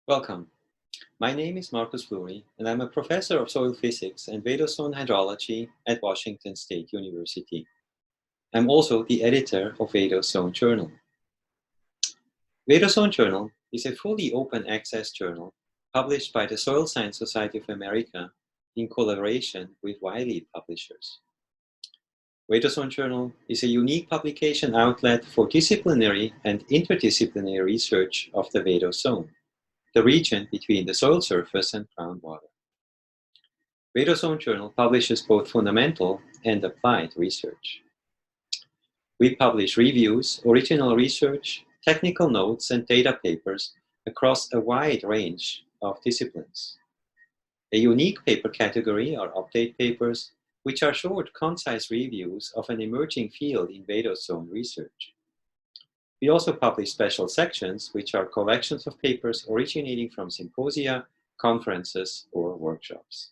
Welcome. My name is Marcus Fleury, and I'm a professor of soil physics and Vadose hydrology at Washington State University. I'm also the editor of Vadose Journal. Vadose Journal is a fully open access journal published by the Soil Science Society of America in collaboration with Wiley Publishers. Vadose Journal is a unique publication outlet for disciplinary and interdisciplinary research of the Vadose Zone, the region between the soil surface and groundwater. Vadose Journal publishes both fundamental and applied research. We publish reviews, original research, technical notes, and data papers across a wide range of disciplines. A unique paper category are update papers, which are short, concise reviews of an emerging field in Vadose research. We also publish special sections, which are collections of papers originating from symposia, conferences, or workshops.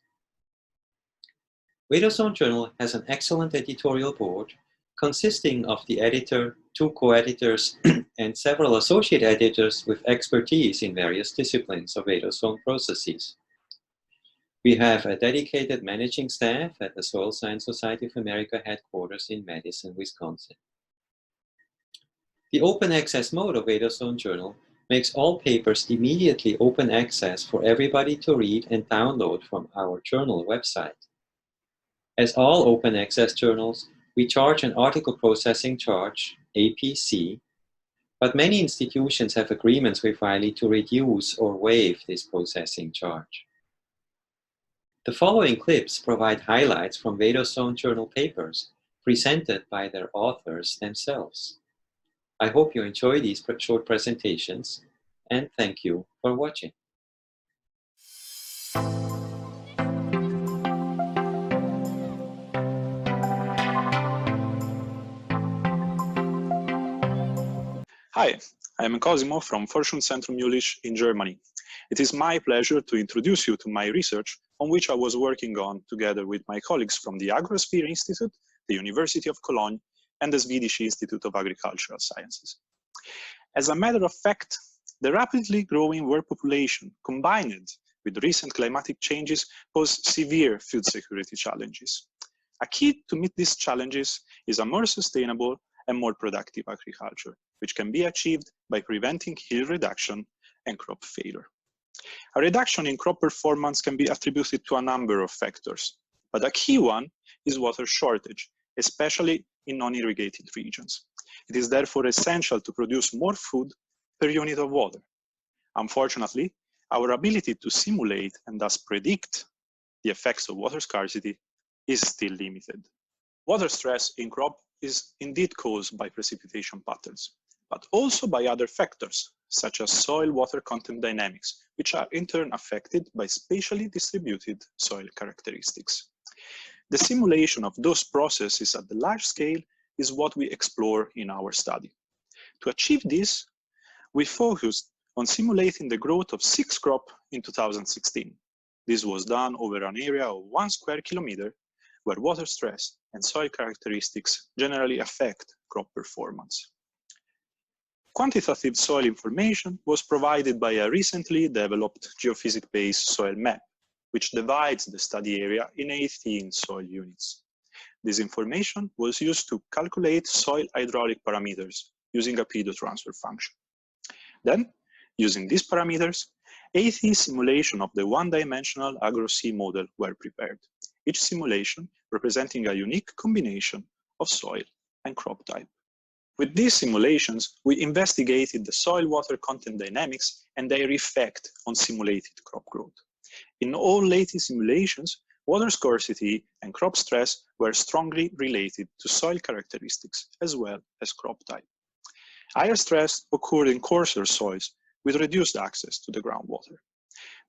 Vadose Journal has an excellent editorial board consisting of the editor, 2 co-editors, and several associate editors with expertise in various disciplines of Vadose processes. We have a dedicated managing staff at the Soil Science Society of America headquarters in Madison, Wisconsin. The open access mode of Vadose Journal makes all papers immediately open access for everybody to read and download from our journal website. As all open access journals, we charge an article processing charge, APC, but many institutions have agreements with Wiley to reduce or waive this processing charge. The following clips provide highlights from Vadose Journal papers presented by their authors themselves. I hope you enjoy these short presentations, and thank you for watching. Hi, I am Cosimo from Forschungszentrum Jülich in Germany. It is my pleasure to introduce you to my research on which I was working on together with my colleagues from the Agrosphere Institute, the University of Cologne, and the Swedish Institute of Agricultural Sciences. As a matter of fact, the rapidly growing world population combined with recent climatic changes pose severe food security challenges. A key to meet these challenges is a more sustainable and more productive agriculture, which can be achieved by preventing yield reduction and crop failure. A reduction in crop performance can be attributed to a number of factors, but a key one is water shortage, especially in non-irrigated regions. It is therefore essential to produce more food per unit of water. Unfortunately, our ability to simulate and thus predict the effects of water scarcity is still limited. Water stress in crop is indeed caused by precipitation patterns, but also by other factors, such as soil water content dynamics, which are in turn affected by spatially distributed soil characteristics. The simulation of those processes at the large scale is what we explore in our study. To achieve this, we focused on simulating the growth of 6 crops in 2016. This was done over an area of 1 square kilometer, where water stress and soil characteristics generally affect crop performance. Quantitative soil information was provided by a recently developed geophysics-based soil map, which divides the study area in 18 soil units. This information was used to calculate soil hydraulic parameters using a pedotransfer function. Then, using these parameters, 80 simulations of the one-dimensional Agro-C model were prepared, each simulation representing a unique combination of soil and crop type. With these simulations, we investigated the soil water content dynamics and their effect on simulated crop growth. In all 80 simulations, water scarcity and crop stress were strongly related to soil characteristics as well as crop type. Higher stress occurred in coarser soils with reduced access to the groundwater.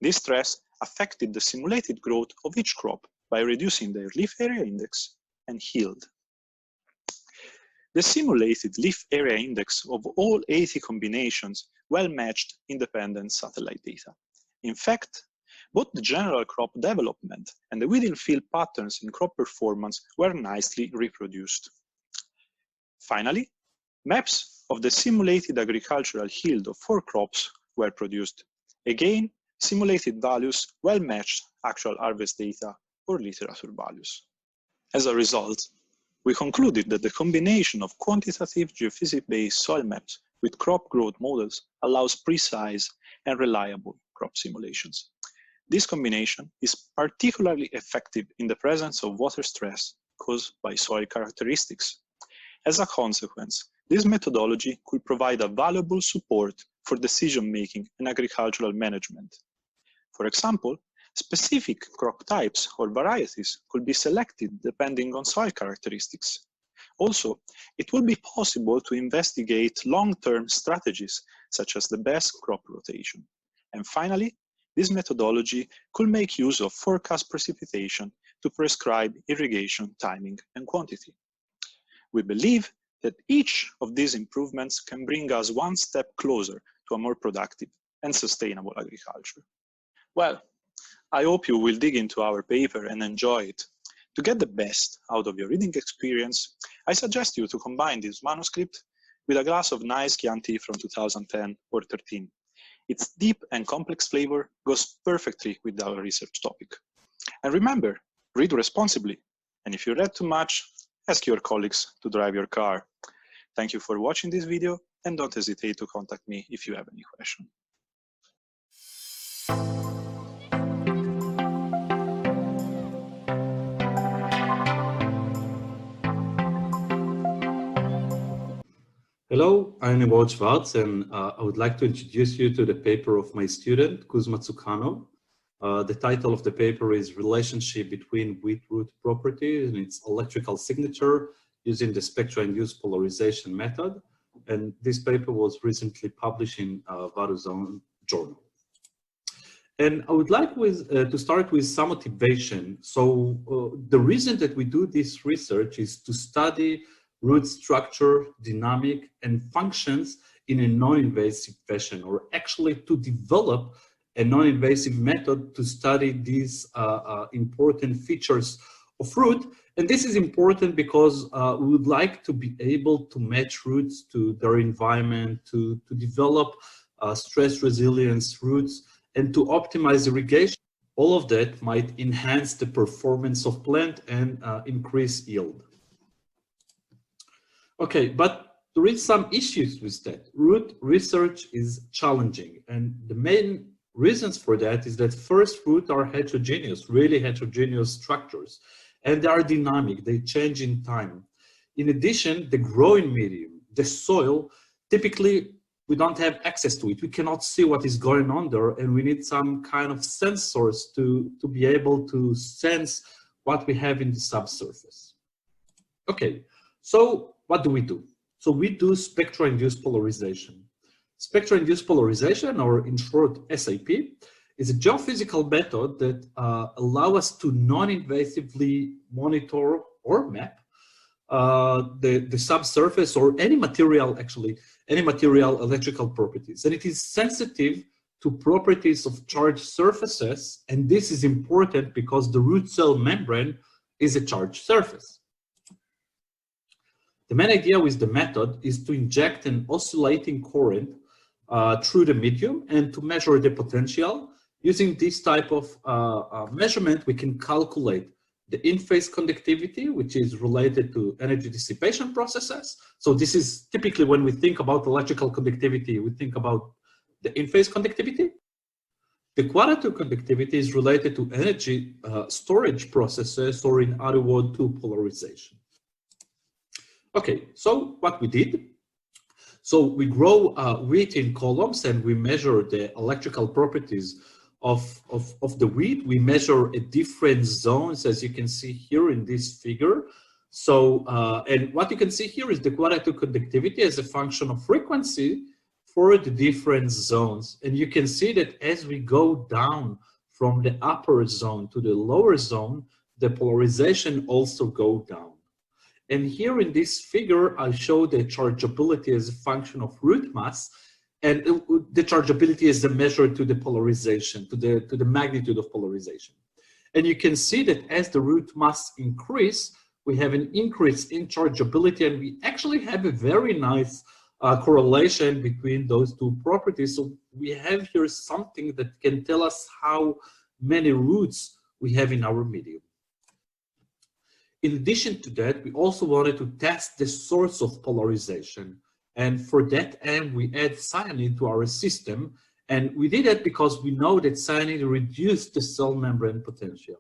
This stress affected the simulated growth of each crop by reducing their leaf area index and yield. The simulated leaf area index of all 80 combinations well matched independent satellite data. In fact, both the general crop development and the within field patterns in crop performance were nicely reproduced. Finally, maps of the simulated agricultural yield of 4 crops were produced, Again, simulated values well matched actual harvest data or literature values. As a result, we concluded that the combination of quantitative geophysics-based soil maps with crop growth models allows precise and reliable crop simulations. This combination is particularly effective in the presence of water stress caused by soil characteristics. As a consequence, this methodology could provide a valuable support for decision-making and agricultural management. For example, specific crop types or varieties could be selected depending on soil characteristics. Also, it will be possible to investigate long-term strategies such as the best crop rotation. And finally, this methodology could make use of forecast precipitation to prescribe irrigation timing and quantity. We believe that each of these improvements can bring us one step closer to a more productive and sustainable agriculture. Well, I hope you will dig into our paper and enjoy it. To get the best out of your reading experience, I suggest you to combine this manuscript with a glass of nice Chianti from 2010 or 13. Its deep and complex flavor goes perfectly with our research topic. And remember, read responsibly. And if you read too much, ask your colleagues to drive your car. Thank you for watching this video, and don't hesitate to contact me if you have any question. Hello, I'm Schwartz, and I would like to introduce you to the paper of my student, Tsukanov. The title of the paper is Relationship between Wheat Root Properties and its Electrical Signature using the Spectra-Induced Polarization Method. And this paper was recently published in Vadose journal. And I would like to start with some motivation. So the reason that we do this research is to study root structure, dynamic, and functions in a non-invasive fashion, or actually to develop a non-invasive method to study these important features of root. And this is important because we would like to be able to match roots to their environment, to develop stress resilience roots, and to optimize irrigation. All of that might enhance the performance of plant and increase yield. Okay, but there is some issues with that. Root research is challenging, and the main reasons for that is that first, roots are heterogeneous, really heterogeneous structures, and they are dynamic, they change in time. In addition, the growing medium, the soil, typically we don't have access to it. We cannot see what is going on there, and we need some kind of sensors to be able to sense what we have in the subsurface. Okay, so what do we do? So we do spectra-induced polarization. Spectra-induced polarization, or in short, SIP, is a geophysical method that allows us to non-invasively monitor or map the subsurface or any material, actually, any material electrical properties. And it is sensitive to properties of charged surfaces. And this is important because the root cell membrane is a charged surface. The main idea with the method is to inject an oscillating current through the medium and to measure the potential. Using this type of measurement, we can calculate the in-phase conductivity, which is related to energy dissipation processes. So this is typically when we think about electrical conductivity, we think about the in-phase conductivity. The quadrature conductivity is related to energy storage processes, or in other words, to polarization. Okay, so what we did, so we grow wheat in columns and we measure the electrical properties of the wheat. We measure different zones, as you can see here in this figure. So, and what you can see here is the quadrature conductivity as a function of frequency for the different zones. And you can see that as we go down from the upper zone to the lower zone, the polarization also goes down. And here in this figure, I show the chargeability as a function of root mass, and the chargeability is the measure to the polarization, to the magnitude of polarization. And you can see that as the root mass increase, we have an increase in chargeability, and we actually have a very nice correlation between those two properties. So we have here something that can tell us how many roots we have in our medium. In addition to that, we also wanted to test the source of polarization. And for that end, we add cyanide to our system. And we did that because we know that cyanide reduced the cell membrane potential.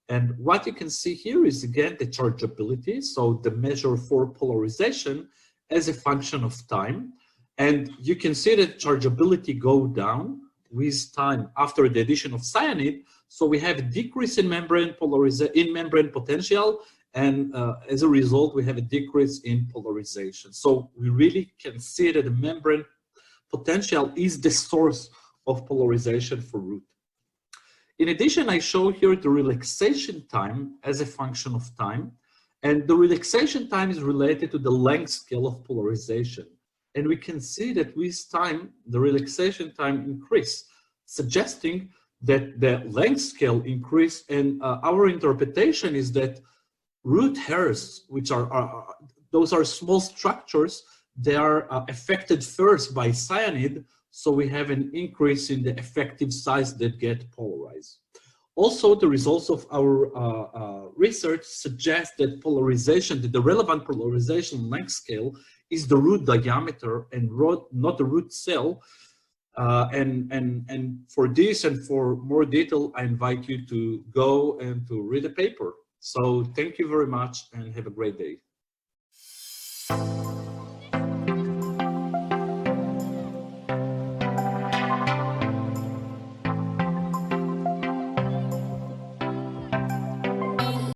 And what you can see here is, again, the chargeability, so the measure for polarization as a function of time. And you can see that chargeability go down with time after the addition of cyanide. So we have a decrease in membrane potential, and as a result, we have a decrease in polarization. So we really can see that the membrane potential is the source of polarization for root. In addition, I show here the relaxation time as a function of time, and the relaxation time is related to the length scale of polarization. And we can see that with time, the relaxation time increase, suggesting that the length scale increase, and our interpretation is that root hairs, which those are small structures, they are affected first by cyanide, so we have an increase in the effective size that get polarized. Also, the results of our research suggest that polarization, that the relevant polarization length scale is the root diameter and not the root cell. And for this and for more detail, I invite you to go and to read the paper. So thank you very much and have a great day.